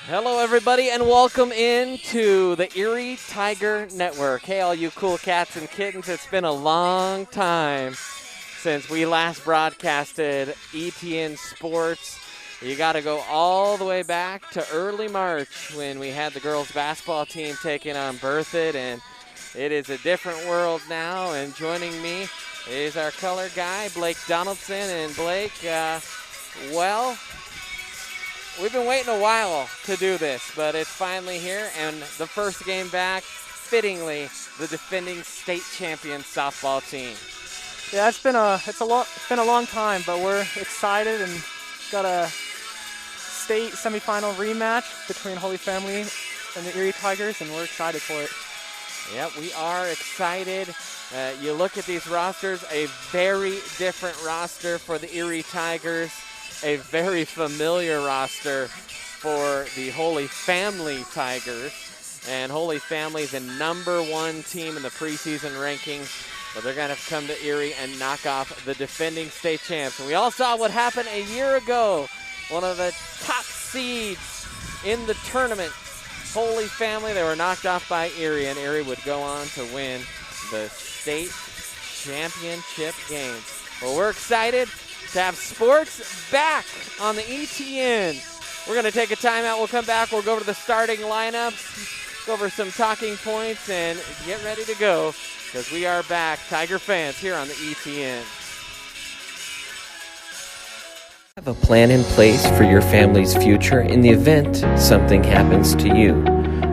Hello, everybody, and welcome into the Erie Tiger Network. Hey, all you cool cats and kittens, it's been a long time since we last broadcasted ETN Sports. You got to go all the way back to early March when we had the girls basketball team taking on Berthoud, and it is a different world now. And joining me is our color guy, Blake Donaldson. And Blake, well, we've been waiting a while to do this, but it's finally here, and the first game back, fittingly, the defending state champion softball team. Yeah, it's been a long time, but we're excited and got a state semifinal rematch between Holy Family and the Erie Tigers, and we're excited for it. Yep, we are excited. You look at these rosters, a very different roster for the Erie Tigers, a very familiar roster for the Holy Family Tigers. And Holy Family, the #1 team in the preseason rankings, but they're going to come to Erie and knock off the defending state champs. And we all saw what happened a year ago. One of the top seeds in the tournament, Holy Family, they were knocked off by Erie, and Erie would go on to win the state championship game. Well, we're excited to have sports back on the ETN. We're going to take a timeout. We'll come back. We'll go over the starting lineups, go over some talking points, and get ready to go because we are back, Tiger fans, here on the ETN. Have a plan in place for your family's future in the event something happens to you.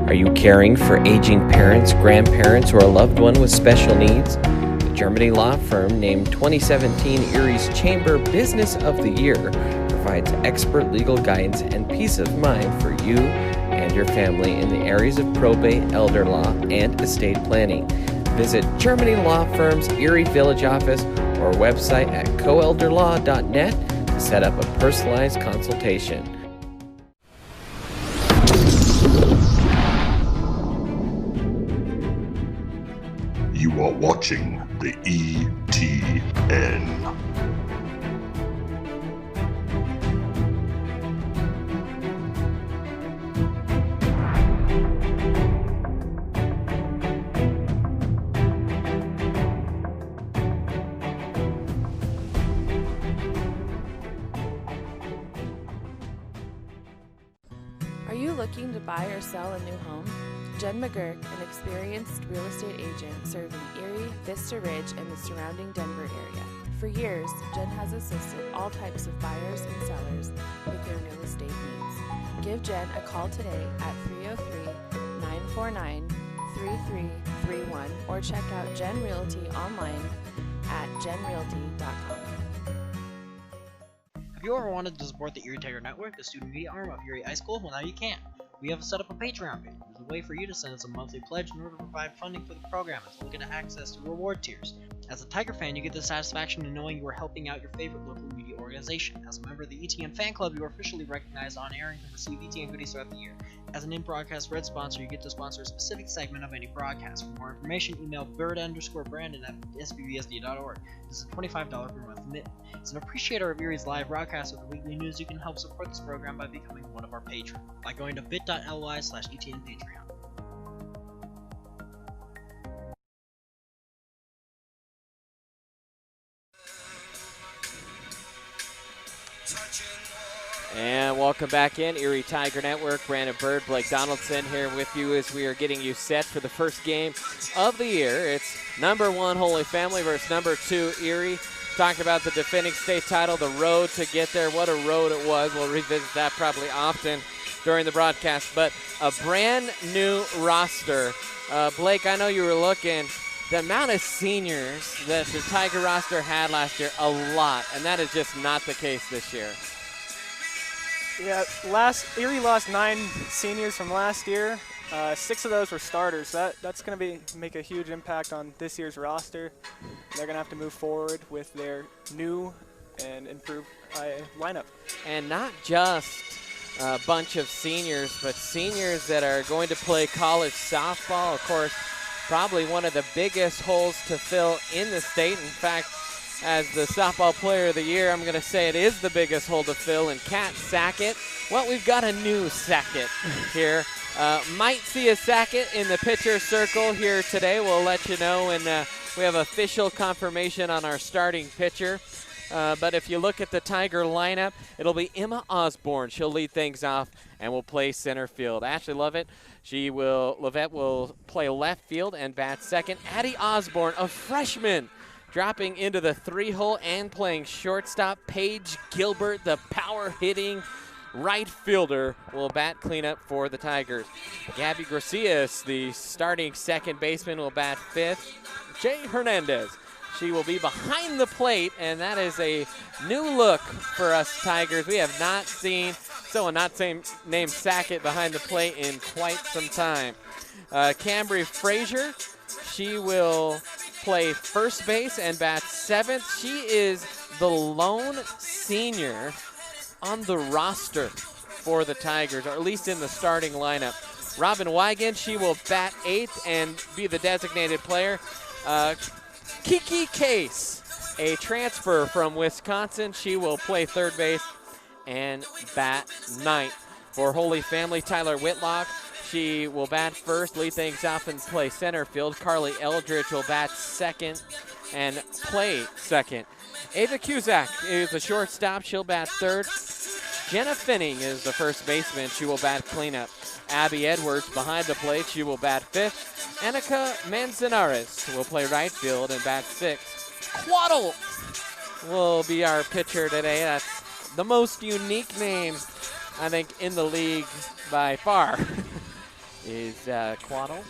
Are you caring for aging parents, grandparents, or a loved one with special needs? The Germany law firm named 2017 Erie's Chamber Business of the Year provides expert legal guidance and peace of mind for you and your family in the areas of probate, elder law, and estate planning. Visit Germany Law Firm's Erie Village office or website at coelderlaw.net to set up a personalized consultation. You are watching the ETN. Are you looking to buy or sell a new home? Jen McGurk, an experienced real estate agent serving Erie, Vista Ridge, and the surrounding Denver area. For years, Jen has assisted all types of buyers and sellers with their real estate needs. Give Jen a call today at 303-949-3331 or check out Jen Realty online at jenrealty.com. Have you ever wanted to support the Erie Tiger Network, the student media arm of Erie High School? Well, now you can. We have set up a Patreon page. There's a way for you to send us a monthly pledge in order to provide funding for the program, as well as get access to reward tiers. As a Tiger fan, you get the satisfaction in knowing you are helping out your favorite local media organization. As a member of the ETN fan club, you are officially recognized on air and can receive ETN goodies throughout the year. As an in-broadcast red sponsor, you get to sponsor a specific segment of any broadcast. For more information, email bird_brandon at sbbsd.org. This is a $25 per month commitment. As an appreciator of Erie's live broadcast with the weekly news, you can help support this program by becoming one of our patrons by going to bit.ly/ETN Patreon. And welcome back in, Erie Tiger Network. Brandon Bird, Blake Donaldson here with you as we are getting you set for the first game of the year. It's #1 Holy Family versus #2 Erie. Talked about the defending state title, the road to get there. What a road it was. We'll revisit that probably often during the broadcast. But a brand new roster. Blake, I know you were looking. The amount of seniors that the Tiger roster had last year, a lot. And that is just not the case this year. Yeah, Erie lost 9 seniors from last year. 6 of those were starters. That's going to make a huge impact on this year's roster. They're going to have to move forward with their new and improved lineup. And not just a bunch of seniors, but seniors that are going to play college softball. Of course, probably one of the biggest holes to fill in the state. In fact, as the softball player of the year. I'm going to say it is the biggest hole to fill in Cat Sackett. Well, we've got a new Sackett here. Might see a Sackett in the pitcher circle here today. We'll let you know when we have official confirmation on our starting pitcher. But if you look at the Tiger lineup, it'll be Emma Osborne. She'll lead things off and will play center field. Ashley Lovett, Lovett will play left field and bat second. Addie Osborne, a freshman, dropping into the 3-hole and playing shortstop. Paige Gilbert, the power-hitting right fielder, will bat cleanup for the Tigers. Gabby Gracias, the starting second baseman, will bat fifth. Jay Hernandez, she will be behind the plate, and that is a new look for us Tigers. We have not seen someone named Sackett behind the plate in quite some time. Cambry Frazier, she will play first base and bat seventh. She is the lone senior on the roster for the Tigers, or at least in the starting lineup. Robin Wigan, she will bat eighth and be the designated player. Kiki Case, a transfer from Wisconsin, she will play third base and bat ninth. For Holy Family, Tyler Whitlock, she will bat first, lead things off and play center field. Carly Eldridge will bat second and play second. Ava Cusack is the shortstop, she'll bat third. Jenna Finning is the first baseman, she will bat cleanup. Abby Edwards behind the plate, she will bat fifth. Annika Manzanares will play right field and bat sixth. Quaddle will be our pitcher today. That's the most unique name, I think, in the league by far, is Quaddle.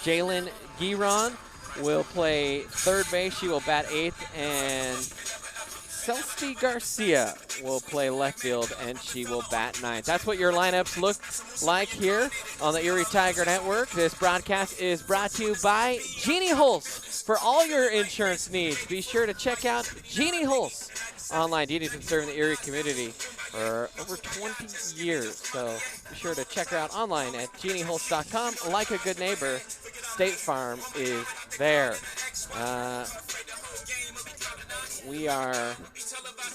Jalen Giron will play third base. She will bat eighth. And Celeste Garcia will play left field, and she will bat ninth. That's what your lineups look like here on the Erie Tiger Network. This broadcast is brought to you by Jeannie Hulse. For all your insurance needs, be sure to check out Jeannie Hulse online. Jeannie's been serving the Erie community for over 20 years, so be sure to check her out online at jeanniehulse.com. Like a good neighbor, State Farm is there. We are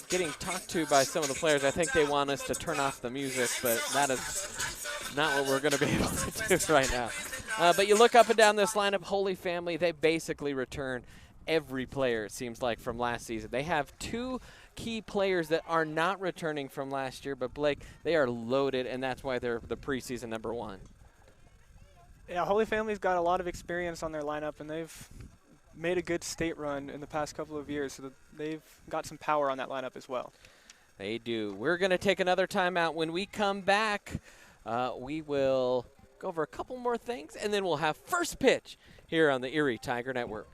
getting talked to by some of the players. I think they want us to turn off the music, but that is not what we're going to be able to do right now. But you look up and down this lineup, Holy Family, they basically return every player, it seems like, from last season. They have two key players that are not returning from last year, but Blake, they are loaded, and that's why they're the preseason number one. Yeah, Holy Family's got a lot of experience on their lineup, and they've made a good state run in the past couple of years, so they've got some power on that lineup as well. They do. We're going to take another timeout. When we come back, we will go over a couple more things, and then we'll have first pitch here on the Erie Tiger Network.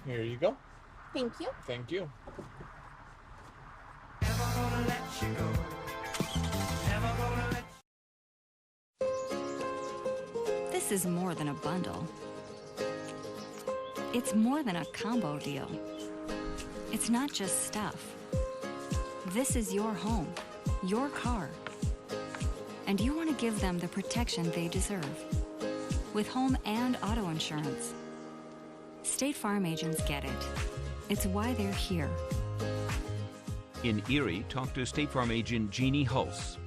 Here you go. Thank you. Thank you. This is more than a bundle. It's more than a combo deal. It's not just stuff. This is your home, your car. And you want to give them the protection they deserve. With home and auto insurance. State Farm agents get it. It's why they're here. In Erie, talk to State Farm agent Jeannie Hulse.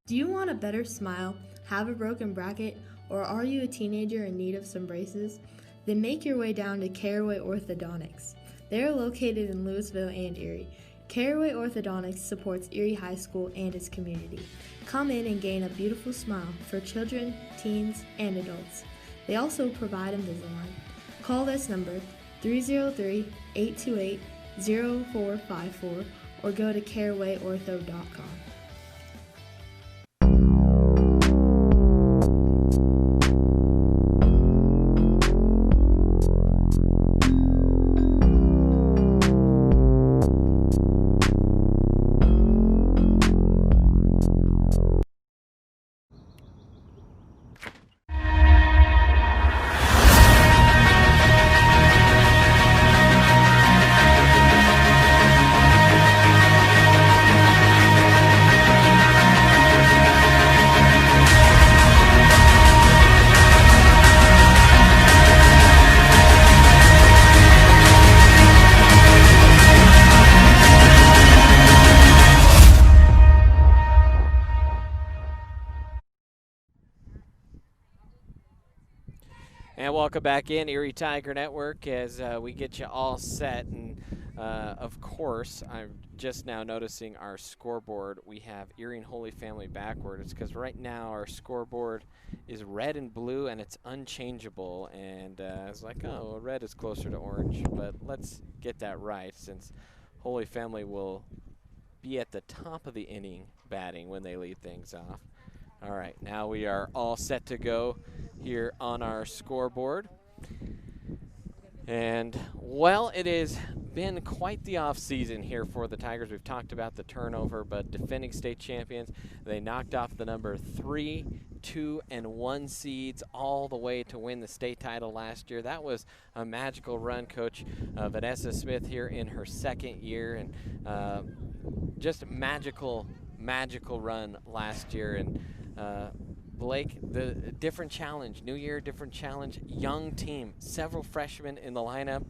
Do you want a better smile, have a broken bracket, or are you a teenager in need of some braces? then make your way down to Caraway Orthodontics. They are located in Louisville and Erie. Caraway Orthodontics supports Erie High School and its community. Come in and gain a beautiful smile for children, teens, and adults. They also provide Invisalign. Call this number 303-828-0454 or go to carawayortho.com. And welcome back in Erie Tiger Network as we get you all set. And of course, I'm just now noticing our scoreboard. We have Erie and Holy Family backward. It's because right now our scoreboard is red and blue and it's unchangeable. And I was like, oh, well, red is closer to orange. But let's get that right since Holy Family will be at the top of the inning batting when they lead things off. All right, now we are all set to go here on our scoreboard. And, well, it has been quite the off-season here for the Tigers. We've talked about the turnover, but defending state champions, they knocked off the number 3, 2, and 1 seeds all the way to win the state title last year. That was a magical run, Coach Vanessa Smith here in her second year, and just a magical run last year. And Blake, the different challenge, new year, different challenge, young team, several freshmen in the lineup.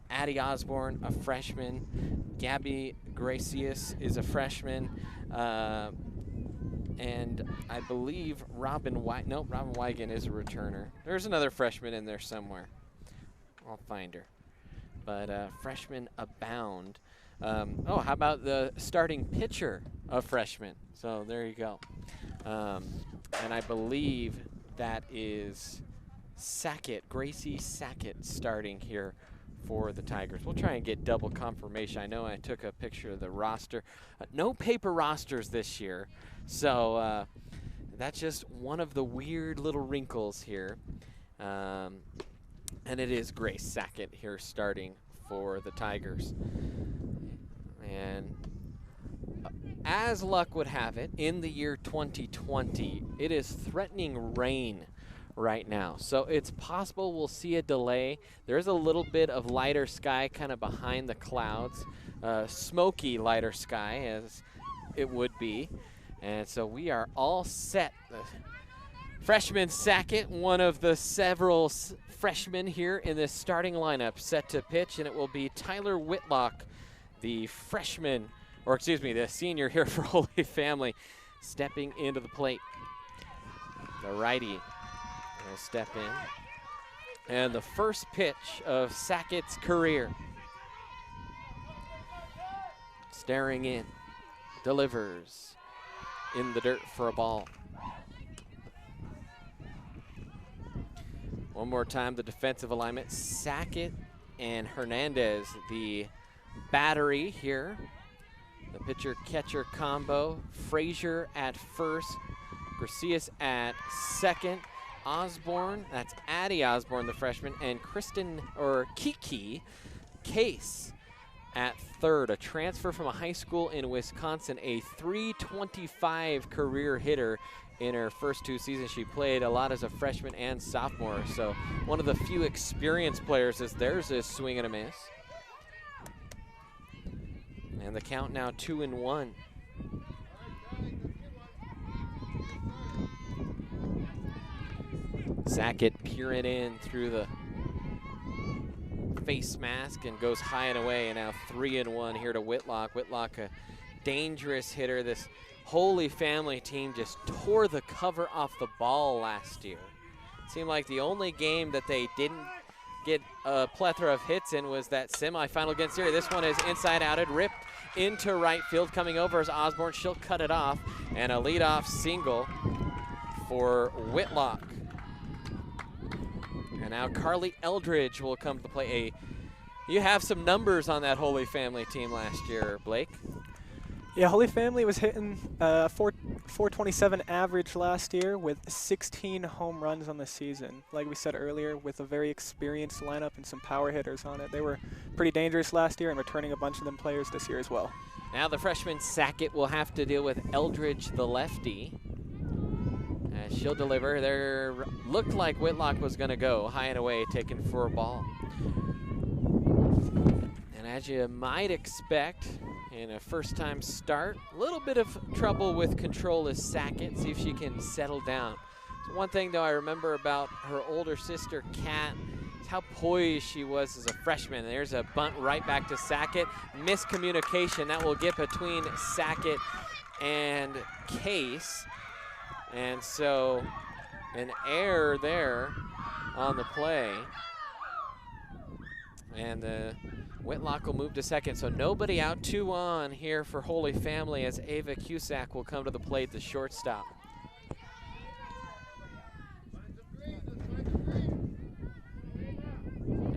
Addie Osborne, a freshman. Gabby Gracius is a freshman. And I believe Robin Wigan is a returner. There's another freshman in there somewhere. I'll find her. But freshmen abound. How about the starting pitcher of freshman? So there you go. And I believe that is Gracie Sackett starting here for the Tigers. We'll try and get double confirmation. I know I took a picture of the roster. No paper rosters this year, so that's just one of the weird little wrinkles here. And it is Grace Sackett here starting for the Tigers. And as luck would have it, in the year 2020, it is threatening rain right now. So it's possible we'll see a delay. There's a little bit of lighter sky kind of behind the clouds, smoky lighter sky as it would be. And so we are all set. Freshman Sackett, one of the several freshmen here in this starting lineup, set to pitch, and it will be Tyler Whitlock, the freshman, or excuse me, the senior here for Holy Family, stepping into the plate. The righty will step in. And the first pitch of Sackett's career. Staring in, delivers in the dirt for a ball. One more time, the defensive alignment. Sackett and Hernandez, the battery here. The pitcher-catcher combo. Frazier at first, Gracias at second. Osborne, that's Addie Osborne, the freshman, and Kiki Case at third. A transfer from a high school in Wisconsin, a .325 career hitter in her first 2 seasons. She played a lot as a freshman and sophomore, so one of the few experienced players as theirs is swing and a miss. And the count now 2-1. Sackett peering in through the face mask and goes high and away, and now 3-1 here to Whitlock. Whitlock, a dangerous hitter. This Holy Family team just tore the cover off the ball last year. Seemed like the only game that they didn't get a plethora of hits in was that semifinal against Erie. This one is inside outed, ripped into right field. Coming over is Osborne. She'll cut it off, and a leadoff single for Whitlock. And now Carly Eldridge will come to the plate. You have some numbers on that Holy Family team last year, Blake. Yeah, Holy Family was hitting 427 average last year with 16 home runs on the season. Like we said earlier, with a very experienced lineup and some power hitters on it. They were pretty dangerous last year and returning a bunch of them players this year as well. Now the freshman Sackett will have to deal with Eldridge, the lefty. As she'll deliver. There looked like Whitlock was going to go high and away, taken for a ball. And as you might expect, in a first-time start, a little bit of trouble with control is Sackett. See if she can settle down. So one thing, though, I remember about her older sister, Kat, is how poised she was as a freshman. There's a bunt right back to Sackett. Miscommunication. That will get between Sackett and Case. And so an error there on the play. And Whitlock will move to second, so nobody out, 2 on here for Holy Family as Ava Cusack will come to the plate, the shortstop.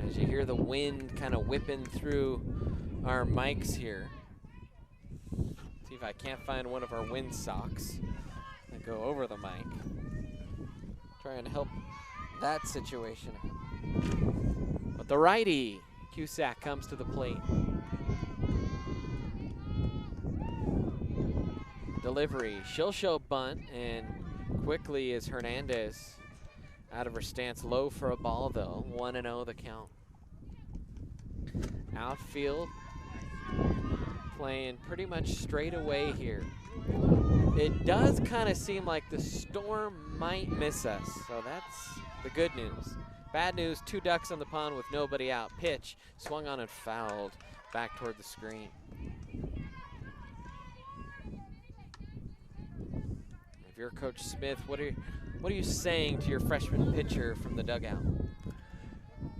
As you hear the wind kind of whipping through our mics here. See if I can't find one of our wind socks that go over the mic. Trying to help that situation. But the righty, Cusack, comes to the plate. Delivery, she'll show bunt, and quickly is Hernandez out of her stance. Low for a ball though, 1-0 the count. Outfield playing pretty much straight away here. It does kind of seem like the storm might miss us, so that's the good news. Bad news, 2 ducks on the pond with nobody out. Pitch, swung on and fouled back toward the screen. If you're Coach Smith, what are you saying to your freshman pitcher from the dugout?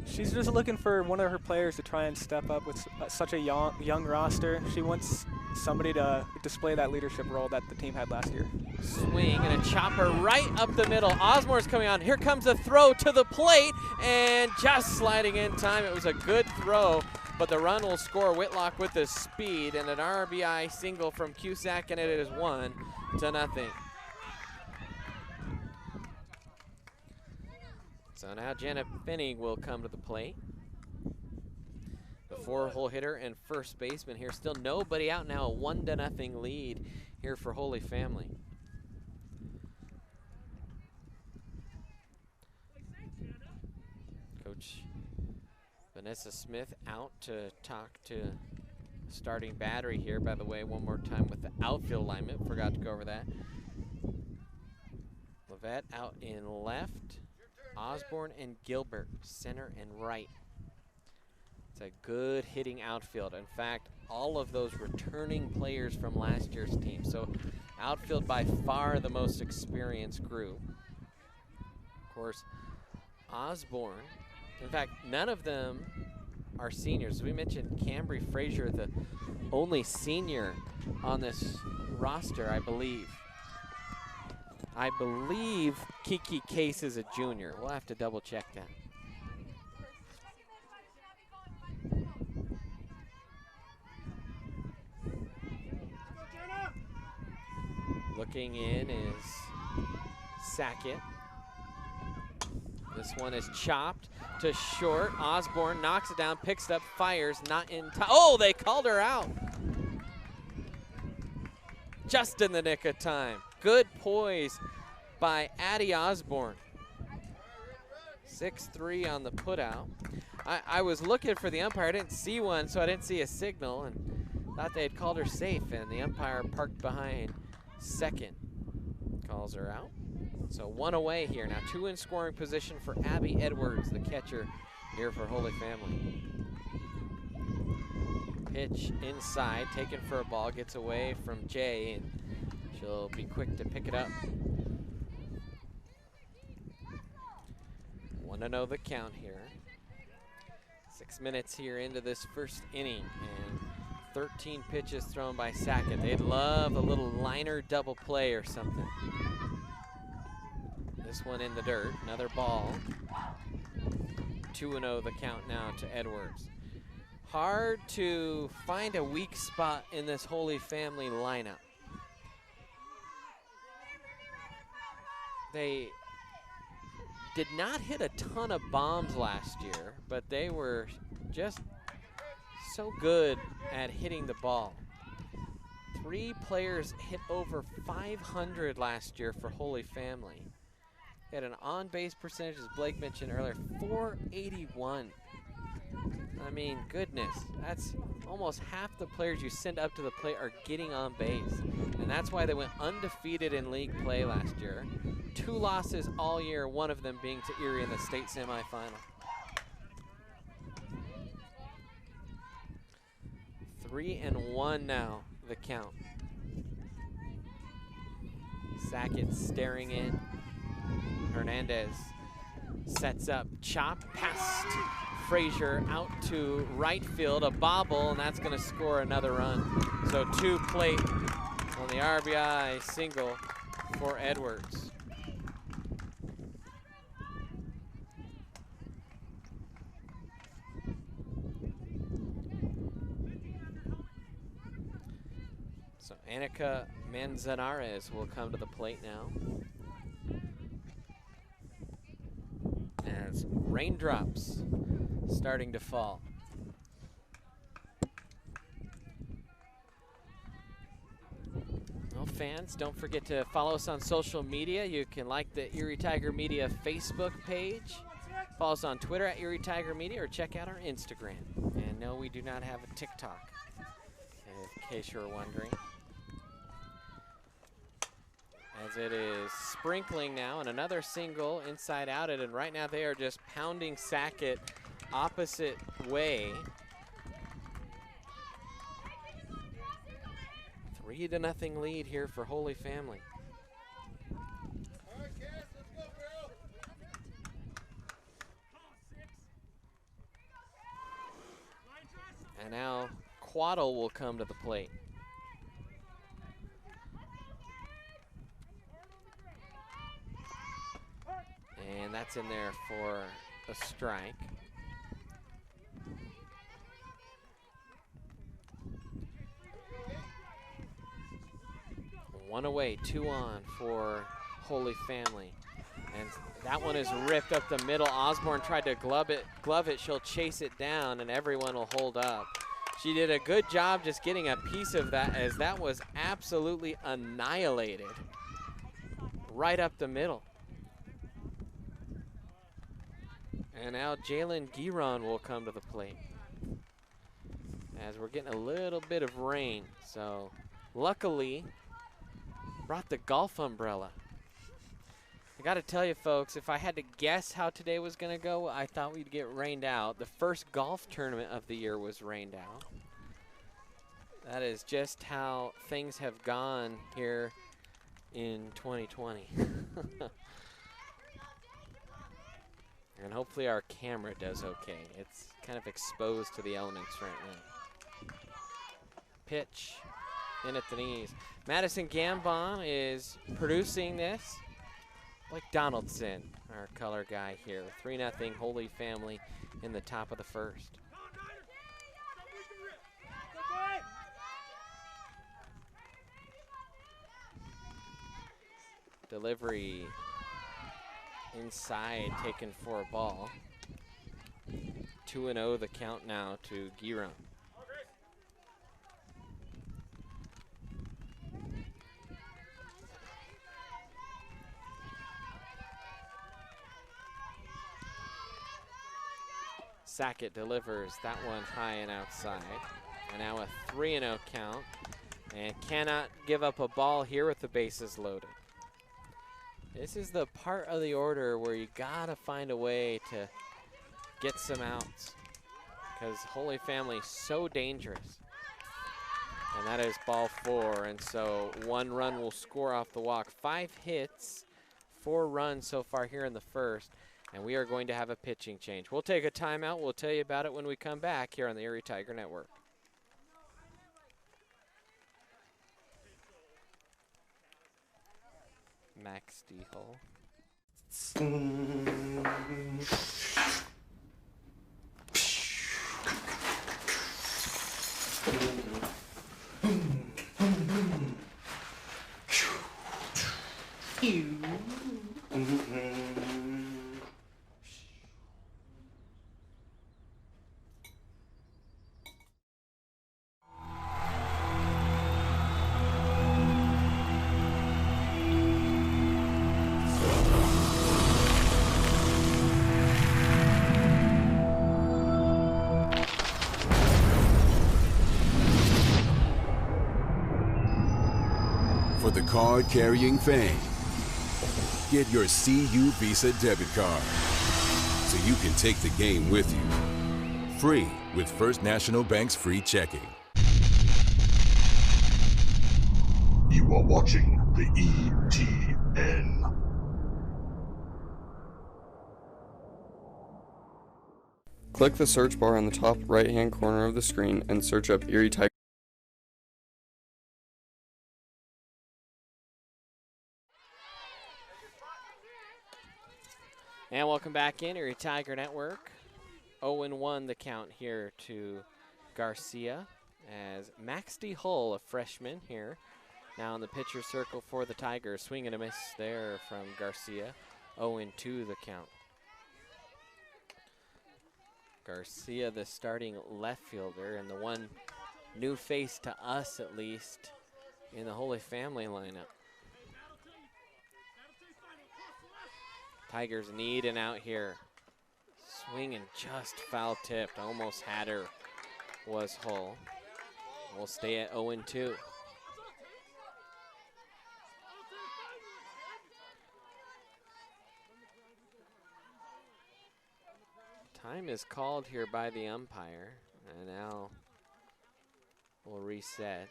She's just looking for one of her players to try and step up with such a young roster. She wants somebody to display that leadership role that the team had last year. Swing and a chopper right up the middle. Osmore's coming on. Here comes a throw to the plate, and just sliding in time. It was a good throw, but the run will score. Whitlock with the speed, and an RBI single from Cusack, and it is 1-0. So now Jenna Finney will come to the plate. The 4-hole hitter and first baseman here. Still nobody out now. A 1-0 lead here for Holy Family. Coach Vanessa Smith out to talk to starting battery here. By the way, one more time with the outfield alignment. Forgot to go over that. Levette out in left. Osborne and Gilbert, center and right. It's a good hitting outfield. In fact, all of those returning players from last year's team. So outfield by far the most experienced group. Of course, Osborne. In fact, none of them are seniors. We mentioned Cambry Frazier, the only senior on this roster, I believe. I believe Kiki Case is a junior. We'll have to double check that. Looking in is Sackett. This one is chopped to short. Osborne knocks it down, picks it up, fires, not in time. Oh, they called her out. Just in the nick of time. Good poise by Addie Osborne. 6-3 on the putout. I was looking for the umpire. I didn't see one, so I didn't see a signal, and thought they had called her safe, and the umpire parked behind second. Calls her out. So 1 away here. Now 2 in scoring position for Abby Edwards, the catcher here for Holy Family. Pitch inside, taken for a ball, gets away from Jay, and she'll be quick to pick it up. 1-0 the count here. 6 minutes here into this first inning, and 13 pitches thrown by Sackett. They'd love a little liner double play or something. This one in the dirt, another ball. 2-0 the count now to Edwards. Hard to find a weak spot in this Holy Family lineup. They did not hit a ton of bombs last year, but they were just so good at hitting the ball. 3 players hit over 500 last year for Holy Family. They had an on-base percentage, as Blake mentioned earlier, 481. I mean, goodness, that's almost half the players you send up to the plate are getting on base. And that's why they went undefeated in league play last year. 2 losses all year, one of them being to Erie in the state semifinal. 3-1 now, the count. Sackett staring in. Hernandez sets up, chop, past Frazier out to right field, a bobble, and that's gonna score another run. So 2 plate on the RBI single for Edwards. So Annika Manzanares will come to the plate now. As raindrops starting to fall. Well, fans, don't forget to follow us on social media. You can like the Erie Tiger Media Facebook page. Follow us on Twitter at Erie Tiger Media, or check out our Instagram. And no, we do not have a TikTok, in case you were wondering. As it is sprinkling now, and another single inside outed, and right now they are just pounding Sackett opposite way. 3-0 lead here for Holy Family. And now Quaddle will come to the plate. And that's in there for a strike. One away, 2 on for Holy Family. And that one is ripped up the middle. Osborne tried to glove it. She'll chase it down, and everyone will hold up. She did a good job just getting a piece of that, as that was absolutely annihilated right up the middle. And now Jalen Giron will come to the plate, as we're getting a little bit of rain. So luckily, brought the golf umbrella. I got to tell you, folks, if I had to guess how today was going to go, I thought we'd get rained out. The first golf tournament of the year was rained out. That is just how things have gone here in 2020. And hopefully our camera does okay. It's kind of exposed to the elements right now. Pitch in at the knees. Madison Gambon is producing this. Blake Donaldson, our color guy here. 3-0 Holy Family in the top of the first. Delivery inside, taken for a ball. 2-0 the count now to Giron. Sackett delivers that one high and outside. And now a 3-0 count, and cannot give up a ball here with the bases loaded. This is the part of the order where you gotta find a way to get some outs, because Holy Family is so dangerous. And that is ball 4, and so 1 run will score off the walk. 5 hits, 4 runs so far here in the first, and we are going to have a pitching change. We'll take a timeout. We'll tell you about it when we come back here on the Erie Tiger Network. Max D. Hull. For the card-carrying fan, get your CU Visa debit card so you can take the game with you. Free with First National Bank's free checking. You are watching the ETN. Click the search bar on the top right-hand corner of the screen and search up Erie Tiger. And welcome back in, Erie Tiger Network. 0-1 the count here to Garcia as Max D. Hull, a freshman here, now in the pitcher circle for the Tigers. Swing and a miss there from Garcia. 0-2 the count. Garcia, the starting left fielder, and the one new face to us, at least, in the Holy Family lineup. Tigers need an out here. Swinging just foul tipped. Almost had her, was Hull. We'll stay at 0-2. Time is called here by the umpire, and now we'll reset.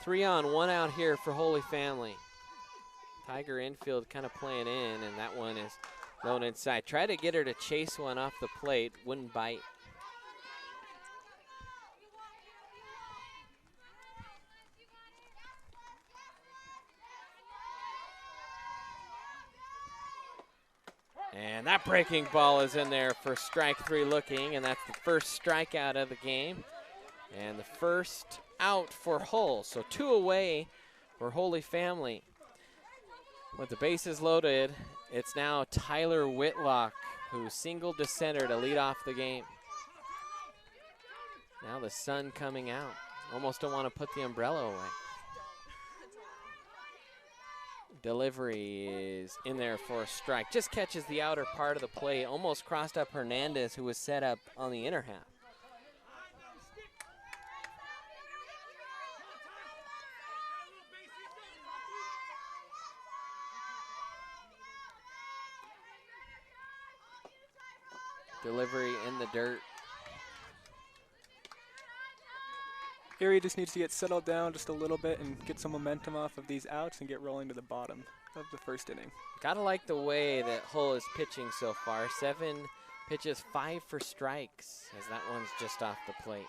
3 on, 1 out here for Holy Family. Tiger infield kind of playing in, and that one is thrown inside. Try to get her to chase one off the plate, wouldn't bite. And that breaking ball is in there for strike 3 looking, and that's the first strikeout of the game. And the first out for Hull, so 2 away for Holy Family. With the bases loaded, it's now Tyler Whitlock who singled to center to lead off the game. Now the sun coming out. Almost don't want to put the umbrella away. Delivery is in there for a strike. Just catches the outer part of the plate. Almost crossed up Hernandez, who was set up on the inner half. Delivery in the dirt. Erie just needs to get settled down just a little bit and get some momentum off of these outs and get rolling to the bottom of the first inning. Gotta like the way that Hull is pitching so far. 7 pitches, 5 for strikes, as that one's just off the plate.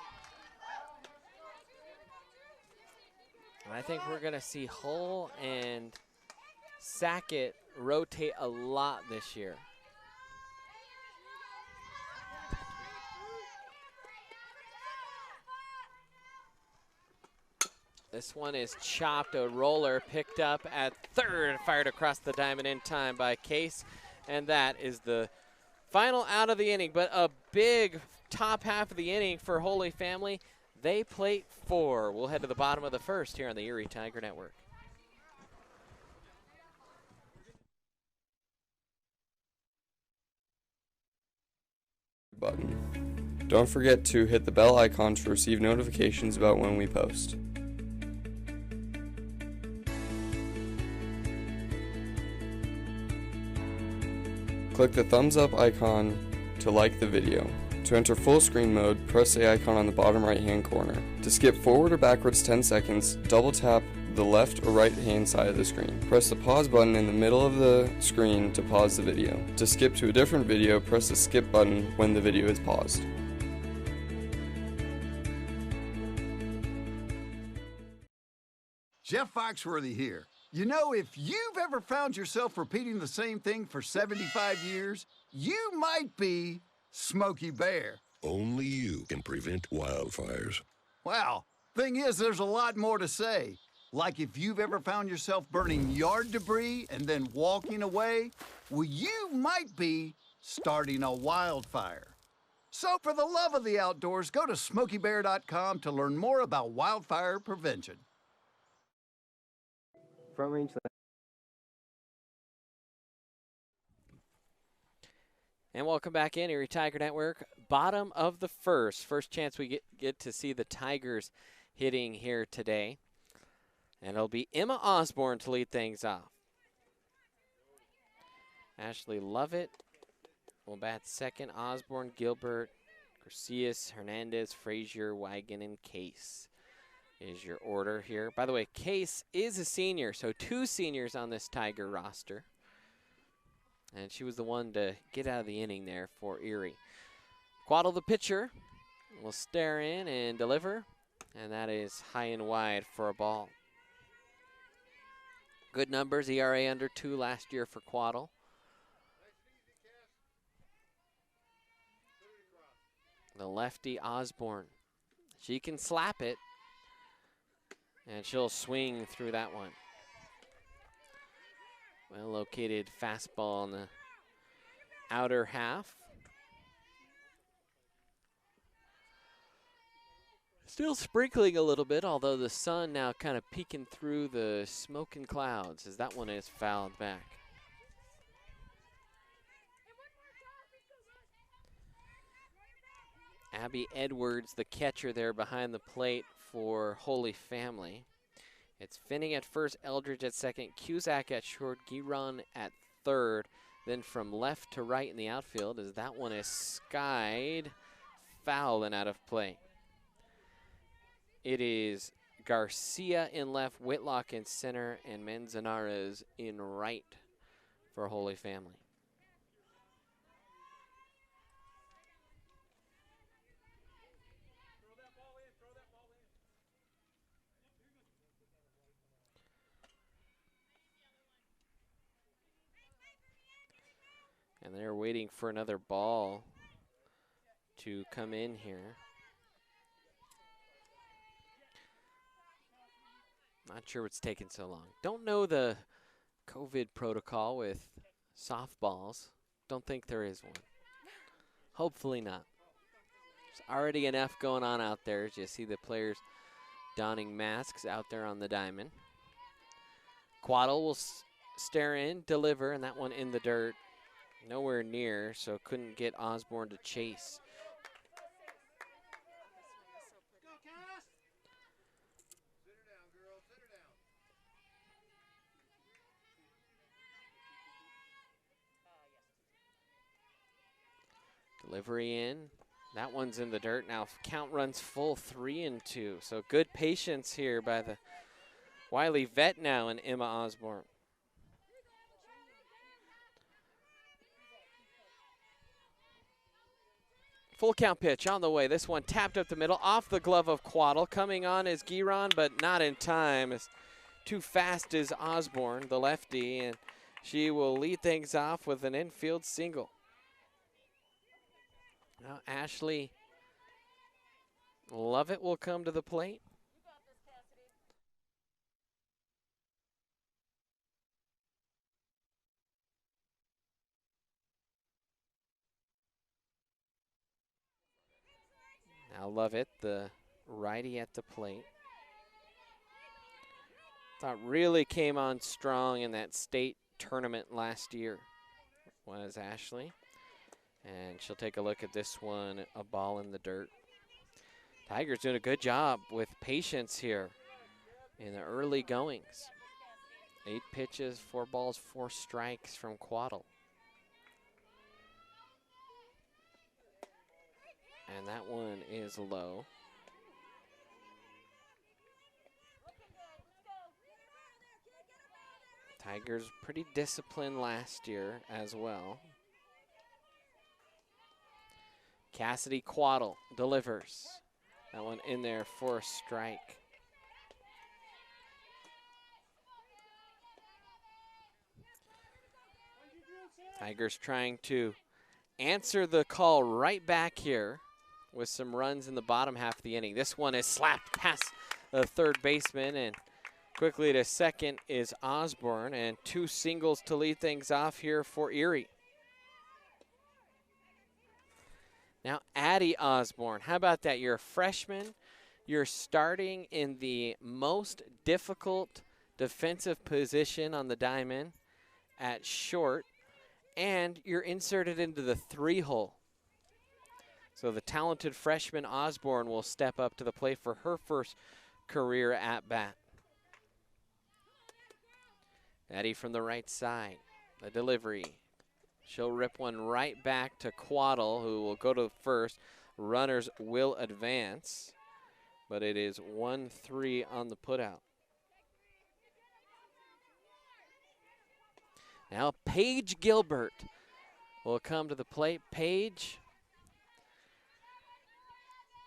And I think we're gonna see Hull and Sackett rotate a lot this year. This one is chopped, a roller picked up at third and fired across the diamond in time by Case. And that is the final out of the inning, but a big top half of the inning for Holy Family. They plate 4. We'll head to the bottom of the first here on the Erie Tiger Network. Button. Don't forget to hit the bell icon to receive notifications about when we post. Click the thumbs up icon to like the video. To enter full screen mode, press the icon on the bottom right hand corner. To skip forward or backwards 10 seconds, double tap the left or right hand side of the screen. Press the pause button in the middle of the screen to pause the video. To skip to a different video, press the skip button when the video is paused. Jeff Foxworthy here. You know, if you've ever found yourself repeating the same thing for 75 years, you might be Smokey Bear. Only you can prevent wildfires. Well, thing is, there's a lot more to say. Like if you've ever found yourself burning yard debris and then walking away, well, you might be starting a wildfire. So for the love of the outdoors, go to SmokeyBear.com to learn more about wildfire prevention. Front range. And welcome back in, Erie Tiger Network. Bottom of the first. First chance we get to see the Tigers hitting here today. And it'll be Emma Osborne to lead things off. Ashley Lovett will bat second. Osborne, Gilbert, Garcias, Hernandez, Frazier, Wagon, and Case is your order here. By the way, Case is a senior, so 2 seniors on this Tiger roster. And she was the one to get out of the inning there for Erie. Quaddle, the pitcher, will stare in and deliver. And that is high and wide for a ball. Good numbers, ERA under 2 last year for Quaddle. The lefty Osborne. She can slap it. And she'll swing through that one. Well located fastball on the outer half. Still sprinkling a little bit, although the sun now kind of peeking through the smoke and clouds as that one is fouled back. Abby Edwards, the catcher there behind the plate for Holy Family. It's Finning at first, Eldridge at second, Cusack at short, Giron at third. Then from left to right in the outfield as that one is skied, foul and out of play. It is Garcia in left, Whitlock in center, and Manzanares in right for Holy Family. And they're waiting for another ball to come in here. Not sure what's taking so long. Don't know the COVID protocol with softballs. Don't think there is one. Hopefully not. There's already enough going on out there as you see the players donning masks out there on the diamond. Quaddle will stare in, deliver, and that one in the dirt. Nowhere near, so couldn't get Osborne to chase. Delivery in. That one's in the dirt. Now count runs full, 3-2. So good patience here by the Wiley vet now and Emma Osborne. Full count pitch on the way. This one tapped up the middle, off the glove of Quaddle. Coming on is Giron, but not in time. As too fast is Osborne, the lefty, and she will lead things off with an infield single. Now Ashley Lovett will come to the plate. Now Lovett, the righty at the plate. Thought really came on strong in that state tournament last year was Ashley. And she'll take a look at this one, a ball in the dirt. Tigers doing a good job with patience here in the early goings. 8 pitches, 4 balls, 4 strikes from Quaddle. And that one is low. Tigers pretty disciplined last year as well. Cassidy Quaddle delivers. That one in there for a strike. Tigers trying to answer the call right back here with some runs in the bottom half of the inning. This one is slapped past the third baseman, and quickly to second is Osborne, and 2 singles to lead things off here for Erie. Now Addie Osborne, how about that? You're a freshman, you're starting in the most difficult defensive position on the diamond at short, and you're inserted into the 3-hole. So the talented freshman Osborne will step up to the plate for her first career at bat. Addie from the right side, the delivery. She'll rip one right back to Quaddle, who will go to first. Runners will advance, but it is 1-3 on the putout. Now Paige Gilbert will come to the plate. Paige,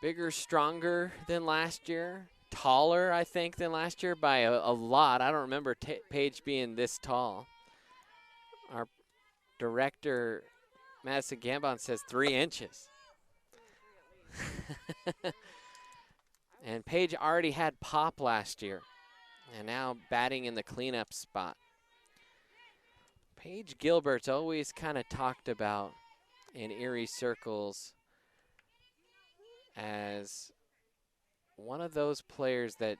bigger, stronger than last year. Taller, I think, than last year by a lot. I don't remember Paige being this tall. Our director, Madison Gambon, says 3 inches. And Paige already had pop last year, and now batting in the cleanup spot. Paige Gilbert's always kind of talked about in Erie circles as one of those players that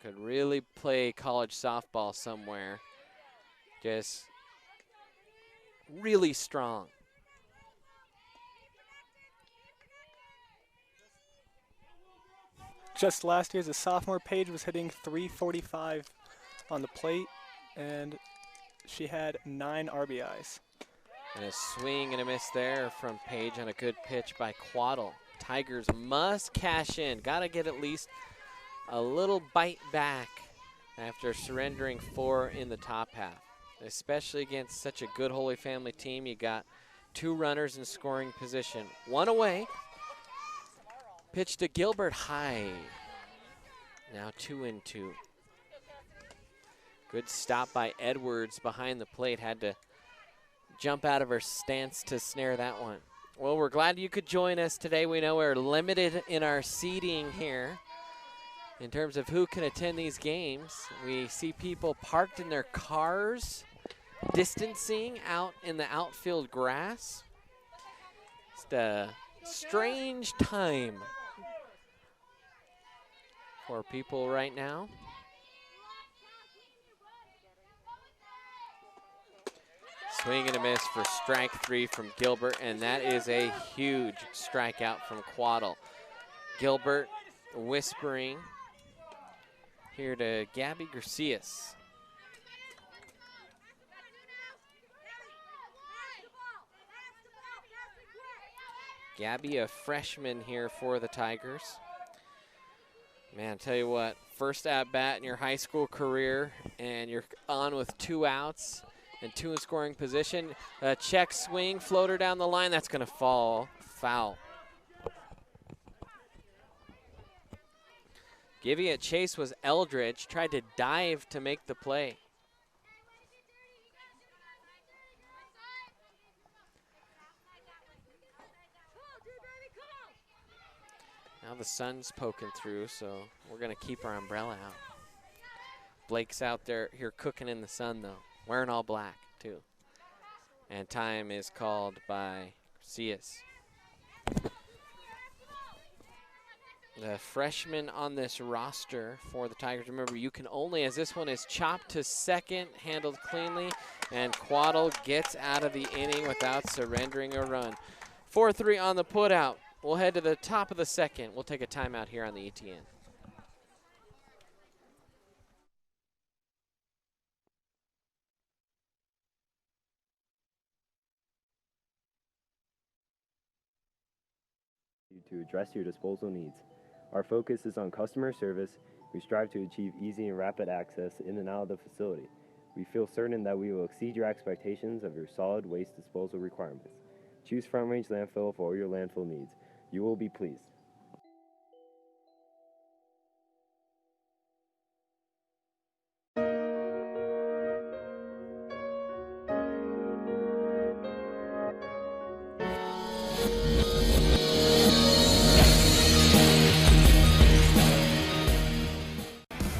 could really play college softball somewhere. Just really strong. Just last year as a sophomore, Paige was hitting .345 on the plate, and she had 9 RBIs. And a swing and a miss there from Paige on a good pitch by Quaddle. Tigers must cash in. Got to get at least a little bite back after surrendering 4 in the top half. Especially against such a good Holy Family team. You got 2 runners in scoring position. 1 away. Pitch to Gilbert high. Now 2-2. Good stop by Edwards behind the plate. Had to jump out of her stance to snare that one. Well, we're glad you could join us today. We know we're limited in our seating here in terms of who can attend these games. We see people parked in their cars, distancing out in the outfield grass. It's a strange time for people right now. Swing and a miss for strike 3 from Gilbert, and that is a huge strikeout from Quaddle. Gilbert whispering here to Gabby Garcias. Gabby, a freshman here for the Tigers. Man, I tell you what, first at bat in your high school career, and you're on with 2 outs and 2 in scoring position. A check swing, floater down the line, that's gonna fall foul. Giving it chase was Eldridge, tried to dive to make the play. Now the sun's poking through, so we're gonna keep our umbrella out. Blake's out there here cooking in the sun though, wearing all black too. And time is called by Garcias. The freshman on this roster for the Tigers. Remember, you can only, as this one is chopped to second, handled cleanly, and Quaddle gets out of the inning without surrendering a run. 4-3 on the putout. We'll head to the top of the second. We'll take a timeout here on the ETN. To address your disposal needs. Our focus is on customer service, We strive to achieve easy and rapid access in and out of the facility. We feel certain that we will exceed your expectations of your solid waste disposal requirements. Choose Front Range Landfill for all your landfill needs. You will be pleased.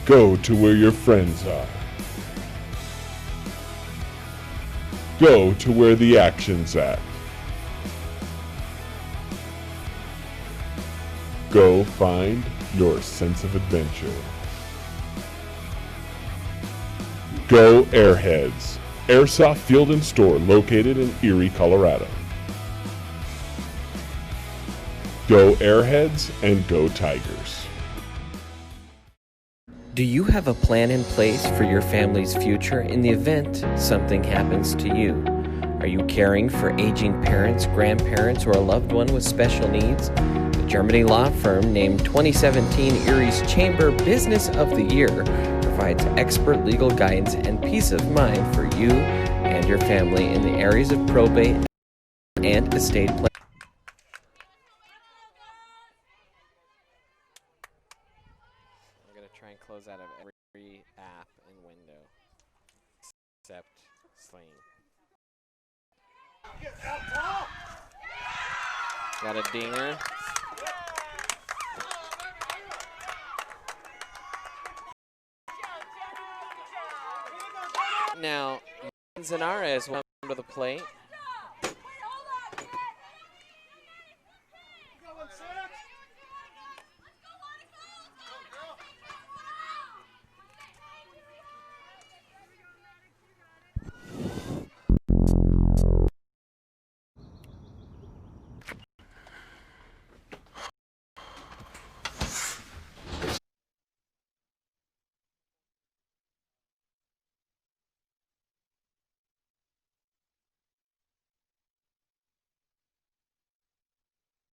Go to where your friends are. Go to where the action's at. Go find your sense of adventure. Go Airheads, Airsoft Field and Store located in Erie, Colorado. Go Airheads and go Tigers. Do you have a plan in place for your family's future in the event something happens to you? Are you caring for aging parents, grandparents, or a loved one with special needs? The Germany law firm named 2017 Erie's Chamber Business of the Year provides expert legal guidance and peace of mind for you and your family in the areas of probate and estate planning. Try and close out of every app and window except Sling. Got a dinger. Now, Zanares will come to the plate.